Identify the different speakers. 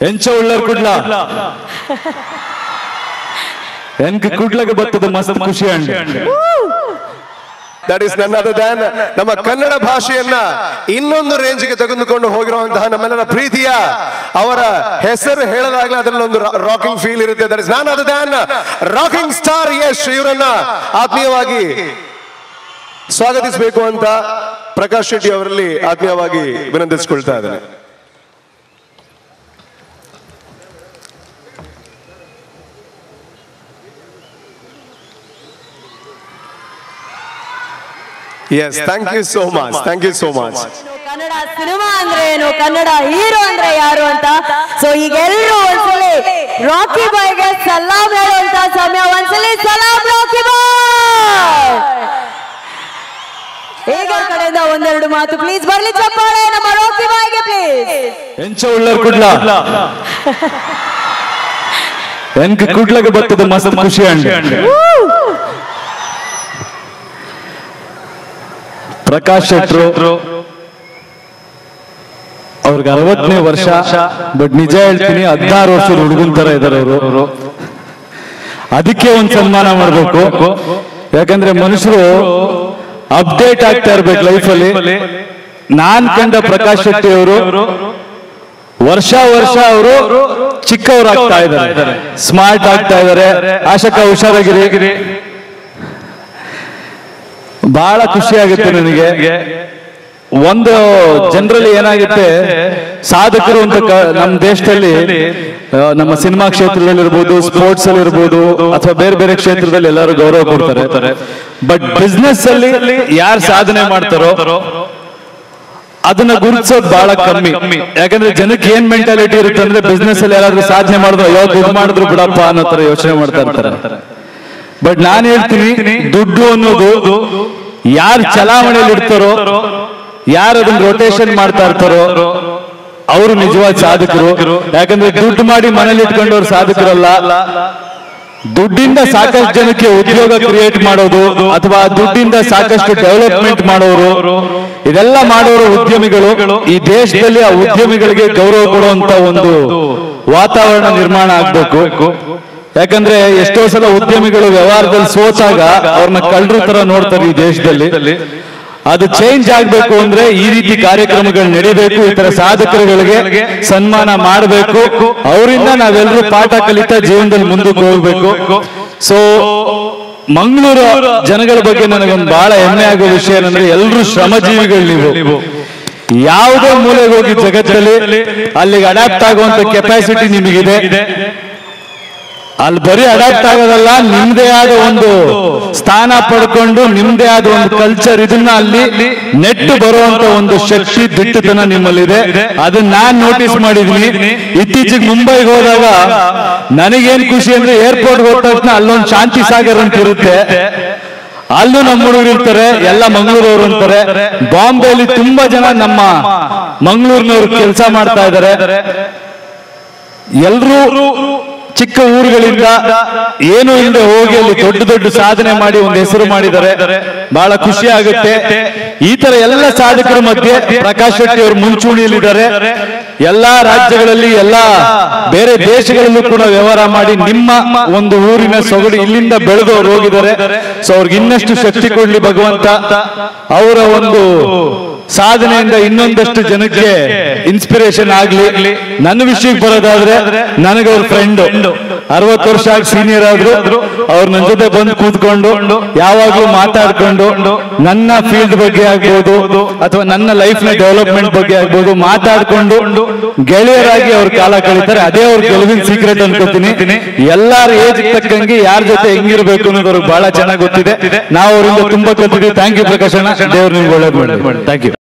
Speaker 1: ಎಂಚ ಉಳ್ಳರ್ ಕುಡ್ಲ ಎನ್ಕ ಕುಡ್ಲಗೆ ಬರ್ತದ ಮಸ್ತ್ ಖುಷಿ ಅಂಡ್
Speaker 2: ದಟ್ ಇಸ್ ನನ್ ಅದರ್ ದ್ಯಾನ್ ನಮ್ಮ ಕನ್ನಡ ಭಾಷೆಯನ್ನ ಇನ್ನೊಂದು ರೇಂಜ್ಗೆ ತೆಗೆದುಕೊಂಡು ಹೋಗಿರುವಂತಹ ನಮ್ಮೆಲ್ಲರ ಪ್ರೀತಿಯ ಅವರ ಹೆಸರು ಹೇಳಲಾಗಲೇ ಅದರಲ್ಲಿ ಒಂದು ರಾಕಿಂಗ್ ಫೀಲ್ ಇರುತ್ತೆ. ದಟ್ ಇಸ್ ನನ್ other than rocking star Yash. ಇವರನ್ನ ಆತ್ಮೀಯವಾಗಿ ಸ್ವಾಗತಿಸಬೇಕು ಅಂತ ಪ್ರಕಾಶ್ ಶೆಟ್ಟಿ ಅವರಲ್ಲಿ ಆತ್ಮೀಯವಾಗಿ ವಿನಂತಿಸಿಕೊಳ್ತಾ ಇದ್ದೇನೆ. Yes, thank you so much. Thank you so much.
Speaker 3: Kannada cinema ಅಂದ್ರೆ ಏನು, ಕನ್ನಡ ಹೀರೋ ಅಂದ್ರೆ ಯಾರು ಅಂತ ಸೊ ಈಗ ಎಲ್ಲರೂ ಒಂದ್ಸಲಿ ರಾಕಿ ಬಾಯ್ಗೆ ಸಲಾಮ್ ಹೇಳುವಂತ ಸಮಯ. ಒಂದ್ಸಲಿ ಸಲಾಮ್ ರಾಕಿ ಬಾಯ್. ಈಗ ಕಡೆಯಿಂದ ಒಂದೆರಡು ಮಾತು ಪ್ಲೀಸ್ ಬರ್ಲಿ ಚಪ್ಪಾಳೆ ನಮ್ಮ ರಾಕಿ ಬಾಯ್ಗೆ ಪ್ಲೀಸ್.
Speaker 1: ಎಂಚ ಉಳ್ಳರ್ ಕುಡ್ಲ ಎನ್ಕ ಕುಡ್ಲಗೆ ಬರ್ತದ ಮಸ್ತ್ ಖುಷಿ ಅಂಡ್ ಪ್ರಕಾಶ್ ಶೆಟ್ರು ಅವ್ರಿಗೆ 60ನೇ ವರ್ಷ. ಬಟ್ ನಿಜ ಹೇಳ್ತೀನಿ 16 ವರ್ಷದ ಹುಡುಗನ್ ತರ ಇದಾರೆ ಅವರು. ಅದಕ್ಕೆ ಒಂದ್ ಸನ್ಮಾನ ಮಾಡ್ಬೇಕು. ಯಾಕಂದ್ರೆ ಮನುಷ್ಯರು ಅಪ್ಡೇಟ್ ಆಗ್ತಾ ಇರ್ಬೇಕು ಲೈಫಲ್ಲಿ. ನಾನ್ ಕಂಡ ಪ್ರಕಾಶ್ ಶೆಟ್ಟಿ ಅವರು ವರ್ಷ ಅವರು ಚಿಕ್ಕವರಾಗ್ತಾ ಇದ್ದಾರೆ, ಸ್ಮಾರ್ಟ್ ಆಗ್ತಾ ಇದ್ದಾರೆ. ಆಶಕ ಹುಷಾರಾಗಿರಿ. ಬಹಳ ಖುಷಿ ಆಗುತ್ತೆ ನನಗೆ. ಒಂದು ಜನರಲಿ ಏನಾಗುತ್ತೆ, ಸಾಧಕರು ಅಂತ ನಮ್ಮ ದೇಶದಲ್ಲಿ ನಮ್ಮ ಸಿನಿಮಾ ಕ್ಷೇತ್ರದಲ್ಲಿ ಇರ್ಬೋದು, ಸ್ಪೋರ್ಟ್ಸ್ ಅಲ್ಲಿ ಇರ್ಬೋದು, ಅಥವಾ ಬೇರೆ ಬೇರೆ ಕ್ಷೇತ್ರದಲ್ಲಿ ಎಲ್ಲರೂ ಗೌರವ ಕೊಡ್ತಾರೆ. ಬಟ್ ಬಿಸ್ನೆಸ್ ಅಲ್ಲಿ ಯಾರು ಸಾಧನೆ ಮಾಡ್ತಾರೋ ಅದನ್ನ ಗುರುತಿಸೋದು ಬಹಳ ಕಮ್ಮಿ. ಯಾಕಂದ್ರೆ ಜನಕ್ಕೆ ಏನ್ ಮೆಂಟಾಲಿಟಿ ಇರುತ್ತೆ ಅಂದ್ರೆ, ಬಿಸ್ನೆಸ್ ಅಲ್ಲಿ ಯಾರಾದ್ರೂ ಸಾಧನೆ ಮಾಡಿದ್ರು ಅಯ್ಯೋ ದುಡ್ಡು ಮಾಡಿದ್ರು ಬಿಡಪ್ಪ ಅನ್ನೋ ತರ ಯೋಚನೆ ಮಾಡ್ತಾ ಇರ್ತಾರೆ. ಬಟ್ ನಾನು ಹೇಳ್ತೀನಿ, ದುಡ್ಡು ಅನ್ನೋದು ಯಾರು ಚಲಾವಣೆಯಲ್ಲಿ ಇರ್ತಾರೋ, ಯಾರು ಅದನ್ನ ರೊಟೇಷನ್ ಮಾಡ್ತಾ ಇರ್ತಾರೋ ಅವರು ನಿಜವಾದ ಸಾಧಕರು. ಯಾಕಂದ್ರೆ ದುಡ್ಡು ಮಾಡಿ ಮನೇಲಿ ಇಟ್ಕೊಂಡವ್ರು ಸಾಧಕರಲ್ಲ. ದುಡ್ಡಿಂದ ಸಾಕಷ್ಟು ಜನಕ್ಕೆ ಉದ್ಯೋಗ ಕ್ರಿಯೇಟ್ ಮಾಡೋದು ಅಥವಾ ದುಡ್ಡಿಂದ ಸಾಕಷ್ಟು ಡೆವಲಪ್ಮೆಂಟ್ ಮಾಡೋರು, ಇದೆಲ್ಲ ಮಾಡೋರು ಉದ್ಯಮಿಗಳು. ಈ ದೇಶದಲ್ಲಿ ಆ ಉದ್ಯಮಿಗಳಿಗೆ ಗೌರವ ಕೊಡುವಂತ ಒಂದು ವಾತಾವರಣ ನಿರ್ಮಾಣ ಆಗ್ಬೇಕು. ಯಾಕಂದ್ರೆ ಎಷ್ಟೋ ಸಲ ಉದ್ಯಮಿಗಳು ವ್ಯವಹಾರದಲ್ಲಿ ಸೋತಾಗ ಅವ್ರನ್ನ ಕಳ್ಳರ ತರ ನೋಡ್ತಾರೆ ಈ ದೇಶದಲ್ಲಿ. ಅದು ಚೇಂಜ್ ಆಗ್ಬೇಕು ಅಂದ್ರೆ ಈ ರೀತಿ ಕಾರ್ಯಕ್ರಮಗಳು ನಡೀಬೇಕು. ಈ ತರ ಸಾಧಕರುಗಳಿಗೆ ಸನ್ಮಾನ ಮಾಡಬೇಕು. ಅವರಿಂದ ನಾವೆಲ್ಲರೂ ಪಾಠ ಕಲಿತಾ ಜೀವನದಲ್ಲಿ ಮುಂದಕ್ಕೆ ಹೋಗ್ಬೇಕು. ಸೊ ಮಂಗಳೂರು ಜನಗಳ ಬಗ್ಗೆ ನನಗೊಂದು ಬಹಳ ಹೆಮ್ಮೆ ಆಗೋ ವಿಷಯ ಏನಂದ್ರೆ, ಎಲ್ಲರೂ ಶ್ರಮಜೀವಿಗಳು. ನೀವು ಯಾವುದೇ ಮೂಲೆಗೆ ಹೋಗಿ ಜಗತ್ತಲ್ಲಿ ಅಲ್ಲಿಗೆ ಅಡಾಪ್ಟ್ ಆಗುವಂತ ಕೆಪಾಸಿಟಿ ನಿಮಗಿದೆ. ಅಲ್ಲಿ ಬರೀ ಅಡಾಪ್ಟ್ ಆಗೋದಲ್ಲ, ನಿಮ್ದೇ ಆದ ಒಂದು ಸ್ಥಾನ ಪಡ್ಕೊಂಡು ನಿಮ್ದೇ ಆದ ಒಂದು ಕಲ್ಚರ್, ಇದನ್ನ ಅಲ್ಲಿ ನೆಟ್ಟು ಬರುವಂತ ಒಂದು ಶಕ್ತಿ, ದಿಟ್ಟತನ ನಿಮ್ಮಲ್ಲಿದೆ. ಅದನ್ನ ನಾನ್ ನೋಟಿಸ್ ಮಾಡಿದೀನಿ. ಇತ್ತೀಚೆಗೆ ಮುಂಬೈಗೆ ಹೋದಾಗ ನನಗೇನ್ ಖುಷಿ ಅಂದ್ರೆ, ಏರ್ಪೋರ್ಟ್ ಹೋದ ತಕ್ಷಣ ಅಲ್ಲೊಂದು ಶಾಂತಿ ಸಾಗರ್ ಅಂತ ಇರುತ್ತೆ, ಅಲ್ಲೂ ನಮ್ಮ ಹುಡುಗರು ಇರ್ತಾರೆ, ಎಲ್ಲ ಮಂಗಳೂರವ್ರು ಅಂತಾರೆ. ಬಾಂಬೆಲಿ ತುಂಬಾ ಜನ ನಮ್ಮ ಮಂಗಳೂರಿನವ್ರು ಕೆಲಸ ಮಾಡ್ತಾ ಇದ್ದಾರೆ. ಎಲ್ರೂ ಚಿಕ್ಕ ಊರುಗಳಿಂದ ಏನು ಇಲ್ಲದೆ ಹೋಗಿ ಅಲ್ಲಿ ದೊಡ್ಡ ದೊಡ್ಡ ಸಾಧನೆ ಮಾಡಿ ಒಂದು ಹೆಸರು ಮಾಡಿದ್ದಾರೆ. ಬಹಳ ಖುಷಿ ಆಗುತ್ತೆ. ಈ ತರ ಎಲ್ಲ ಸಾಧಕರ ಮಧ್ಯೆ ಪ್ರಕಾಶ್ ಶೆಟ್ಟಿ ಅವರು ಮುಂಚೂಣಿಯಲ್ಲಿದ್ದಾರೆ. ಎಲ್ಲಾ ರಾಜ್ಯಗಳಲ್ಲಿ, ಎಲ್ಲಾ ಬೇರೆ ದೇಶಗಳಲ್ಲೂ ಕೂಡ ವ್ಯವಹಾರ ಮಾಡಿ ನಿಮ್ಮ ಒಂದು ಊರಿನ ಸೊಗಡು ಇಲ್ಲಿಂದ ಬೆಳೆದವರು ಹೋಗಿದ್ದಾರೆ. ಸೊ ಅವ್ರಿಗೆ ಇನ್ನಷ್ಟು ಶಕ್ತಿ ಕೊಡ್ಲಿ ಭಗವಂತ. ಅವರ ಒಂದು ಸಾಧನೆಯಿಂದ ಇನ್ನೊಂದಷ್ಟು ಜನಕ್ಕೆ ಇನ್ಸ್ಪಿರೇಷನ್ ಆಗ್ಲಿ. ನನ್ನ ವಿಷಯಕ್ಕೆ ಬರೋದಾದ್ರೆ, ನನಗೆ ಅವ್ರ ಫ್ರೆಂಡ್ 60 ವರ್ಷ ಆಗಿ ಸೀನಿಯರ್ ಆದ್ರು. ಅವ್ರು ನನ್ನ ಜೊತೆ ಬಂದು ಕೂತ್ಕೊಂಡು ಯಾವಾಗ್ಲೂ ಮಾತಾಡ್ಕೊಂಡು ನನ್ನ ಫೀಲ್ಡ್ ಬಗ್ಗೆ ಆಗ್ಬೋದು ಅಥವಾ ನನ್ನ ಲೈಫ್ ನ ಡೆವಲಪ್ಮೆಂಟ್ ಬಗ್ಗೆ ಆಗ್ಬೋದು ಮಾತಾಡ್ಕೊಂಡು ಗೆಳೆಯರಾಗಿ ಅವ್ರ ಕಾಲ ಕಳೀತಾರೆ. ಅದೇ ಅವ್ರ ಗೆಲುವಿನ ಸೀಕ್ರೆಟ್ ಅನ್ಕೋತೀನಿ. ಎಲ್ಲಾರ ಏಜ್ ತಕ್ಕಂಗೆ ಯಾರ ಜೊತೆ ಹೆಂಗಿರ್ಬೇಕು ಅನ್ನೋದು ಅವ್ರಿಗೆ ಬಹಳ ಚೆನ್ನಾಗಿ ಗೊತ್ತಿದೆ. ನಾವು ಅವರಿಂದ ತುಂಬಾ ಕಲ್ತಿದ್ದೀವಿ. ಥ್ಯಾಂಕ್ ಯು ಪ್ರಕಾಶ್ ಅಣ್ಣ. ದೇವ್ರು ನಿಮ್ಗೆ ಒಳ್ಳೇದು ಮಾಡಿ. Thank you.